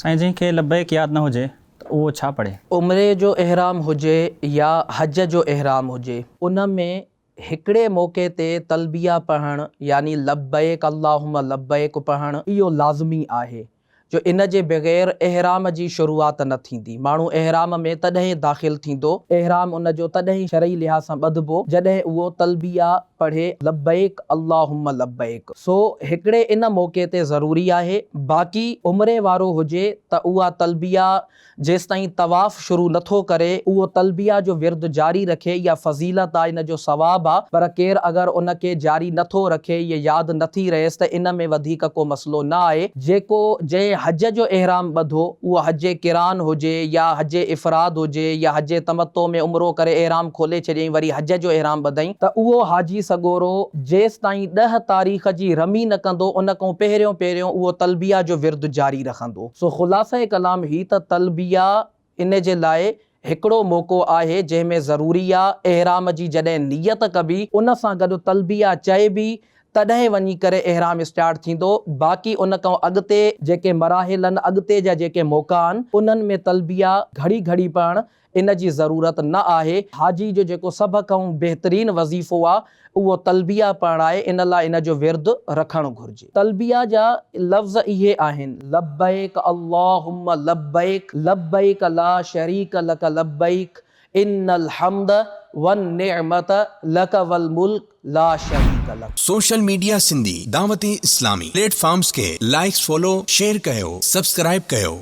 साईं जंहिंखे लब्बैक यादि न हुजे त उहो छा पढ़े? उम्रे जो इहराम हुजे या हज जो इहराम हुजे, उन में हिकिड़े मौक़े ते तलबिया पढ़णु यानी लब्बैक अल्लाहुम्मा लब्बैक पढ़णु इहो लाज़मी आहे, जो इन जे बग़ैर इहराम जी शुरूआत न थींदी। माण्हू इहराम में तॾहिं दाख़िल थींदो, इहराम उन जो तॾहिं शरई लिहाज़ सां ॿधबो जॾहिं उहो तलबिया पढ़े लब्बैक अल्लाहुम्मा लब्बैक। सो हिकिड़े इन मौक़े ते ज़रूरी आहे। बाक़ी उमिरे वारो हुजे त उहा तलबिया जेसिताईं तवाफ़ शुरू नथो करे उहो तलबिया जो विर्द जारी रखे, या फ़ज़ीलत आहे, इन जो सवाब आहे। पर केरु अगरि उन खे जारी नथो रखे, ये यादि नथी रहेसि, त इन में वधीक को मसलो न आहे। जेको जंहिं हज जो इहराम ॿधो, उहो हज किरान हुजे या हज इफ़राद हुजे या हज तमत्तो में उमिरो करे इहराम खोले छॾियईं वरी हज जो इहराम ॿधईं, त उहो हाजी सगोरो जेसिताईं 10 तारीख़ जी रमी न कंदो, उन खां पहिरियों पहिरियों उहो तलबिया जो विर्द जारी रखंदो। सो ख़ुलासे कलाम ही त तलबिया इन जे लाइ हिकिड़ो मौक़ो आहे जंहिंमें ज़रूरी आहे इहराम जी जॾहिं नियत कबी, उन सां गॾु तलबिया चइबी, तॾहिं वञी करे इहराम स्टार्ट थींदो। बाक़ी उन खां अॻिते जेके मराहिल आहिनि, अॻिते जा जेके मौक़ा आहिनि, उन्हनि में तलबिया घड़ी घड़ी पढ़णु इन जी ज़रूरत न आहे। हाजी जो जेको सभ खां बहितरीन वज़ीफ़ो आहे उहो तलबिया पढ़णु आहे, इन लाइ इन जो विर्द रखणु घुरिजे। तलबिया जा लफ़्ज़ इहे आहिनि: लब्बैक अल्लाहुम्मा लब्बैक, लब्बैक ला शरीक लक लब्बैक, इन्नल हम्द वन निअमत लक वल मुल्क ला शरीक luck. Social media Sindhi Dawat Islami platforms के लाइक्स फॉलो शेयर कयो, सब्सक्राइब कयो।